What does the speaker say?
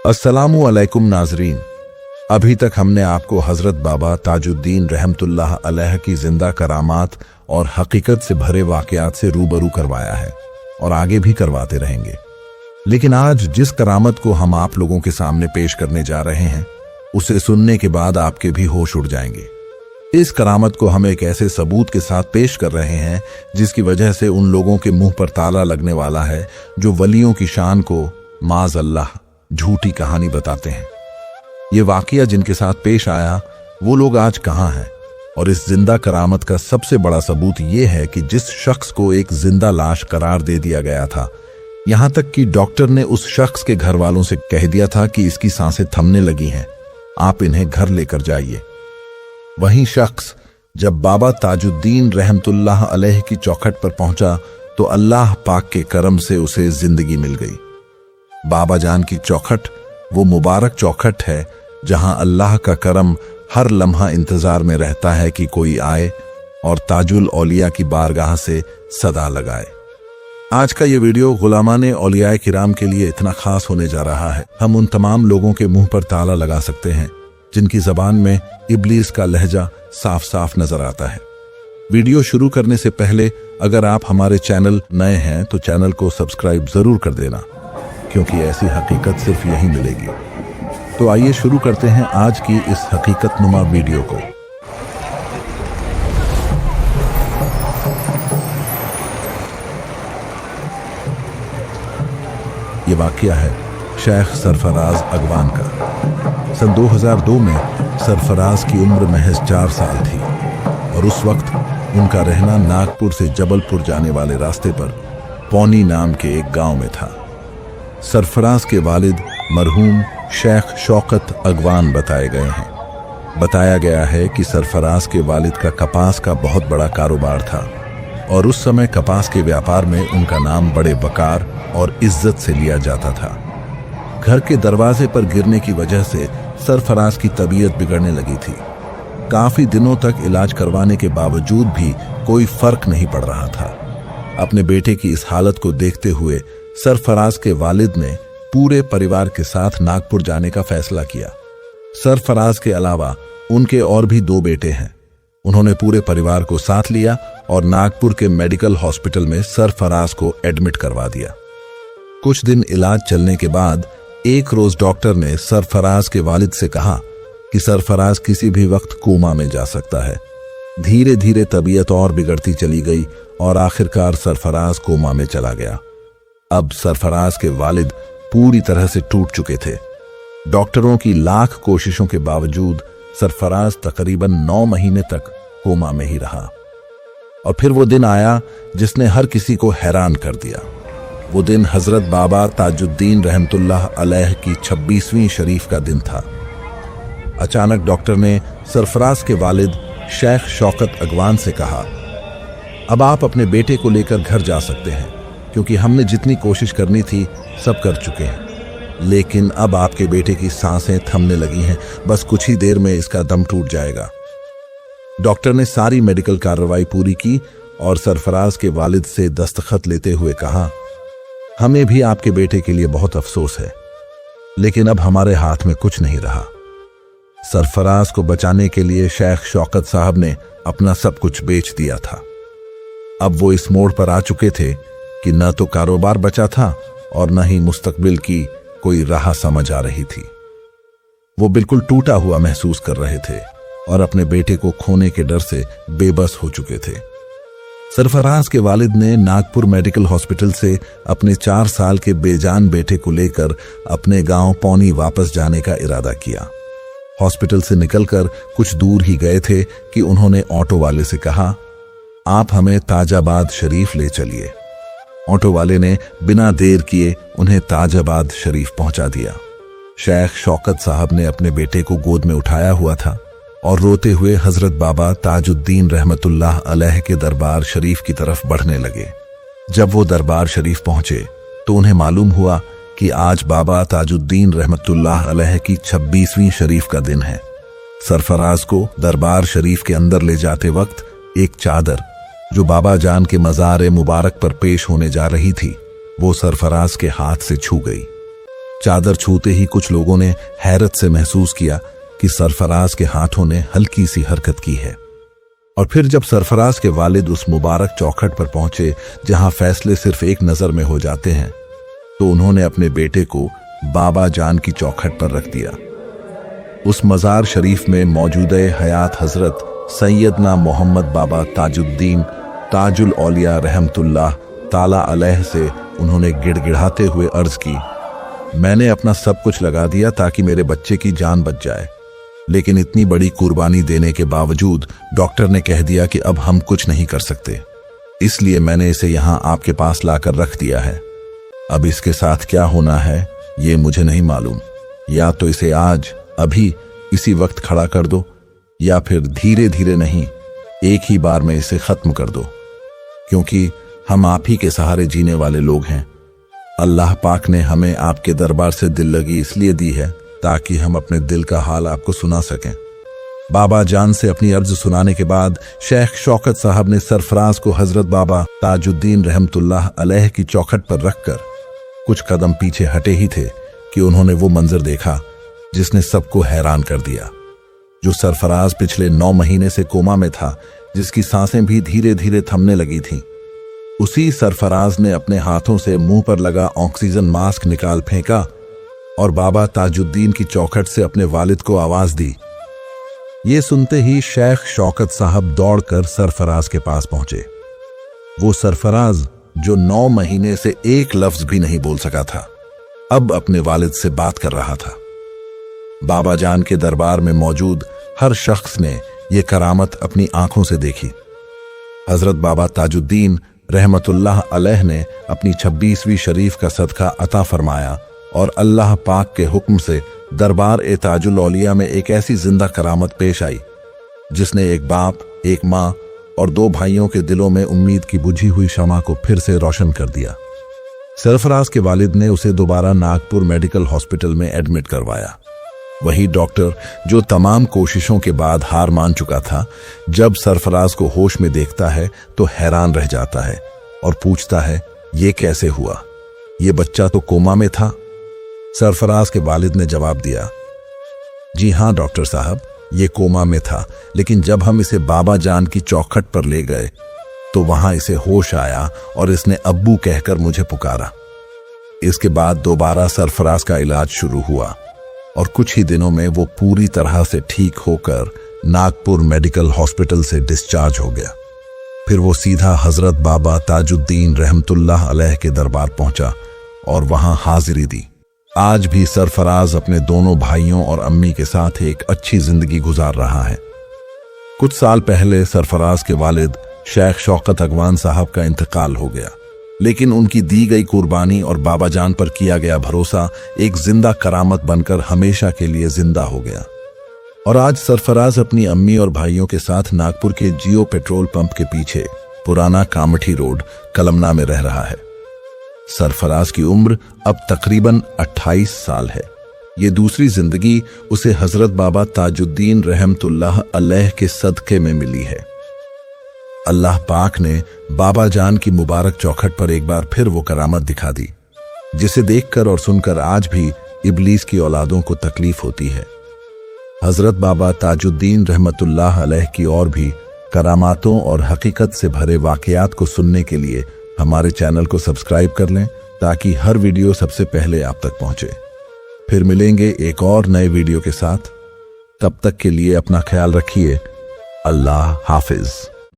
अस्सलामु अलैकुम नाजरीन। अभी तक हमने आपको हजरत बाबा ताजुद्दीन रहमतुल्लाह अलैह की जिंदा करामात और हकीकत से भरे वाकयात से रूबरू करवाया है और आगे भी करवाते रहेंगे। लेकिन आज जिस करामत को हम आप लोगों के सामने पेश करने जा रहे हैं, उसे सुनने के बाद आपके भी होश उड़ जाएंगे। इस करामत को हम एक ऐसे सबूत के साथ पेश कर रहे हैं जिसकी वजह से उन लोगों के मुंह पर ताला लगने वाला है जो वलियों की शान को माज अल्लाह झूठी कहानी बताते हैं। ये वाकया जिनके साथ पेश आया वो लोग आज कहाँ हैं, और इस जिंदा करामत का सबसे बड़ा सबूत ये है कि जिस शख्स को एक जिंदा लाश करार दे दिया गया था, यहां तक कि डॉक्टर ने उस शख्स के घर वालों से कह दिया था कि इसकी सांसें थमने लगी हैं, आप इन्हें घर लेकर जाइए। वही शख्स जब बाबा ताजुद्दीन रहमतुल्लाह अलैह की चौखट पर पहुंचा तो अल्लाह पाक के करम से उसे जिंदगी मिल गई। बाबा जान की चौखट वो मुबारक चौखट है जहां अल्लाह का करम हर लम्हा इंतजार में रहता है कि कोई आए और ताजुल औलिया की बारगाह से सदा लगाए। आज का ये वीडियो गुलामाने औलिया किराम के लिए इतना खास होने जा रहा है। हम उन तमाम लोगों के मुंह पर ताला लगा सकते हैं जिनकी जबान में इब्लीस का लहजा साफ साफ नजर आता है। वीडियो शुरू करने से पहले अगर आप हमारे चैनल नए हैं तो चैनल को सब्सक्राइब जरूर कर देना, क्योंकि ऐसी हकीकत सिर्फ यहीं मिलेगी। तो आइए शुरू करते हैं आज की इस हकीकत नुमा वीडियो को। ये वाकया है शेख सरफराज अगवान का। सन 2002 में सरफराज की उम्र महज 4 साल थी और उस वक्त उनका रहना नागपुर से जबलपुर जाने वाले रास्ते पर पौनी नाम के एक गांव में था। सरफराज के वालिद मरहूम शेख शौकत अगवान बताए गए हैं। बताया गया है कि सरफराज के वालिद का कपास का बहुत बड़ा कारोबार था और उस समय कपास के व्यापार में उनका नाम बड़े वकार और इज्जत से लिया जाता था। घर के दरवाजे पर गिरने की वजह से सरफराज की तबीयत बिगड़ने लगी थी। काफी दिनों तक इलाज करवाने के बावजूद भी कोई फर्क नहीं पड़ रहा था। अपने बेटे की इस हालत को देखते हुए सरफराज के वालिद ने पूरे परिवार के साथ नागपुर जाने का फैसला किया। सरफराज के अलावा उनके और भी 2 बेटे हैं। उन्होंने पूरे परिवार को साथ लिया और नागपुर के मेडिकल हॉस्पिटल में सरफराज को एडमिट करवा दिया। कुछ दिन इलाज चलने के बाद एक रोज डॉक्टर ने सरफराज के वालिद से कहा कि सरफराज किसी भी वक्त कोमा में जा सकता है। धीरे धीरे तबीयत और बिगड़ती चली गई और आखिरकार सरफराज कोमा में चला गया। अब सरफराज के वालिद पूरी तरह से टूट चुके थे। डॉक्टरों की लाख कोशिशों के बावजूद सरफराज तकरीबन 9 महीने तक कोमा में ही रहा। और फिर वो दिन आया जिसने हर किसी को हैरान कर दिया। वो दिन हजरत बाबा ताजुद्दीन रहमतुल्लाह अलैह की 26वीं शरीफ का दिन था। अचानक डॉक्टर ने सरफराज के वालिद शेख शौकत अगवान से कहा, अब आप अपने बेटे को लेकर घर जा सकते हैं, क्योंकि हमने जितनी कोशिश करनी थी सब कर चुके हैं। लेकिन अब आपके बेटे की सांसें थमने लगी हैं, बस कुछ ही देर में इसका दम टूट जाएगा। डॉक्टर ने सारी मेडिकल कार्रवाई पूरी की और सरफराज के वालिद से दस्तखत लेते हुए कहा, हमें भी आपके बेटे के लिए बहुत अफसोस है, लेकिन अब हमारे हाथ में कुछ नहीं रहा। सरफराज को बचाने के लिए शेख शौकत साहब ने अपना सब कुछ बेच दिया था। अब वो इस मोड़ पर आ चुके थे कि न तो कारोबार बचा था और न ही मुस्तकबिल की कोई राह समझ आ रही थी। वो बिल्कुल टूटा हुआ महसूस कर रहे थे और अपने बेटे को खोने के डर से बेबस हो चुके थे। सरफराज के वालिद ने नागपुर मेडिकल हॉस्पिटल से अपने 4 साल के बेजान बेटे को लेकर अपने गांव पौनी वापस जाने का इरादा किया। हॉस्पिटल से निकलकर कुछ दूर ही गए थे कि उन्होंने ऑटो वाले से कहा, आप हमें ताजाबाद शरीफ ले चलिए। ऑटो वाले ने बिना देर किए उन्हें ताजाबाद शरीफ पहुंचा दिया। शेख शौकत साहब ने अपने बेटे को गोद में उठाया हुआ था और रोते हुए हजरत बाबा ताजुद्दीन रहमतुल्लाह अलैह के दरबार शरीफ की तरफ बढ़ने लगे। जब वो दरबार शरीफ पहुंचे तो उन्हें मालूम हुआ कि आज बाबा ताजुद्दीन रहमतुल्लाह अलैह की 26वीं शरीफ का दिन है। सरफराज को दरबार शरीफ के अंदर ले जाते वक्त एक चादर जो बाबा जान के मज़ार मुबारक पर पेश होने जा रही थी, वो सरफराज के हाथ से छू गई। चादर छूते ही कुछ लोगों ने हैरत से महसूस किया कि सरफराज के हाथों ने हल्की सी हरकत की है। और फिर जब सरफराज के वालिद उस मुबारक चौखट पर पहुंचे जहां फैसले सिर्फ एक नजर में हो जाते हैं, तो उन्होंने अपने बेटे को बाबा जान की चौखट पर रख दिया। उस मज़ार शरीफ में मौजूद हयात हजरत सैयदना मोहम्मद बाबा ताजुद्दीन ताजुल औलिया रहमतुल्लाह ताला अलैह से उन्होंने गिड़गिड़ाते हुए अर्ज की, मैंने अपना सब कुछ लगा दिया ताकि मेरे बच्चे की जान बच जाए, लेकिन इतनी बड़ी कुर्बानी देने के बावजूद डॉक्टर ने कह दिया कि अब हम कुछ नहीं कर सकते, इसलिए मैंने इसे यहाँ आपके पास लाकर रख दिया है। अब इसके साथ क्या होना है ये मुझे नहीं मालूम, या तो इसे आज अभी इसी वक्त खड़ा कर दो, या फिर धीरे धीरे नहीं एक ही बार में इसे खत्म कर दो, क्योंकि हम आप ही के सहारे जीने वाले लोग हैं। अल्लाह पाक ने हमें आपके दरबार से दिल लगी इसलिए दी है ताकि हम अपने दिल का हाल आपको सुना सकें। बाबा जान से अपनी अर्ज सुनाने के बाद शेख शौकत साहब ने सरफराज को हजरत बाबा ताजुद्दीन रहमतुल्लाह अलैह की चौखट पर रखकर कुछ कदम पीछे हटे ही थे कि उन्होंने वो मंजर देखा जिसने सबको हैरान कर दिया। जो सरफराज पिछले 9 महीने से कोमा में था, जिसकी सांसें भी धीरे धीरे थमने लगी थीं, उसी सरफराज ने अपने हाथों से मुंह पर लगा ऑक्सीजन मास्क निकाल फेंका और बाबा ताजुद्दीन की चौखट से अपने वालिद को आवाज दी। ये सुनते ही शेख शौकत साहब दौड़कर सरफराज के पास पहुंचे। वो सरफराज जो 9 महीने से एक लफ्ज भी नहीं बोल सका था, अब अपने वालिद से बात कर रहा था। बाबा जान के दरबार में मौजूद हर शख्स ने यह करामत अपनी आंखों से देखी। हजरत बाबा ताजुद्दीन रहमतुल्लाह अलैह ने अपनी 26वीं शरीफ का सदका अता फरमाया और अल्लाह पाक के हुक्म से दरबार ए ताजुल औलिया में एक ऐसी जिंदा करामत पेश आई जिसने एक बाप, एक माँ और 2 भाइयों के दिलों में उम्मीद की बुझी हुई शमा को फिर से रोशन कर दिया। सरफराज के वालिद ने उसे दोबारा नागपुर मेडिकल हॉस्पिटल में एडमिट करवाया। वही डॉक्टर जो तमाम कोशिशों के बाद हार मान चुका था, जब सरफराज को होश में देखता है तो हैरान रह जाता है और पूछता है, ये कैसे हुआ? ये बच्चा तो कोमा में था। सरफराज के वालिद ने जवाब दिया, जी हाँ डॉक्टर साहब, ये कोमा में था, लेकिन जब हम इसे बाबा जान की चौखट पर ले गए तो वहां इसे होश आया और इसने अब्बू कहकर मुझे पुकारा। इसके बाद दोबारा सरफराज का इलाज शुरू हुआ और कुछ ही दिनों में वो पूरी तरह से ठीक होकर नागपुर मेडिकल हॉस्पिटल से डिस्चार्ज हो गया। फिर वो सीधा हजरत बाबा ताजुद्दीन रहमतुल्लाह अलैह के दरबार पहुंचा और वहां हाजिरी दी। आज भी सरफराज अपने दोनों भाइयों और अम्मी के साथ एक अच्छी जिंदगी गुजार रहा है। कुछ साल पहले सरफराज के वालिद शेख शौकत अगवान साहब का इंतकाल हो गया, लेकिन उनकी दी गई कुर्बानी और बाबा जान पर किया गया भरोसा एक जिंदा करामत बनकर हमेशा के लिए जिंदा हो गया। और आज सरफराज अपनी अम्मी और भाइयों के साथ नागपुर के जियो पेट्रोल पंप के पीछे पुराना कामठी रोड कलमना में रह रहा है। सरफराज की उम्र अब तकरीबन 28 साल है। ये दूसरी जिंदगी उसे हजरत बाबा ताजुद्दीन रहमतुल्लाह अलैह के सदके में मिली है। अल्लाह पाक ने बाबा जान की मुबारक चौखट पर एक बार फिर वो करामत दिखा दी, जिसे देखकर और सुनकर आज भी इब्लीस की औलादों को तकलीफ होती है। हजरत बाबा ताजुद्दीन रहमतुल्लाह अलैह की और भी करामातों और हकीकत से भरे वाकयात को सुनने के लिए हमारे चैनल को सब्सक्राइब कर लें, ताकि हर वीडियो सबसे पहले आप तक पहुंचे। फिर मिलेंगे एक और नए वीडियो के साथ। तब तक के लिए अपना ख्याल रखिए। अल्लाह हाफिज।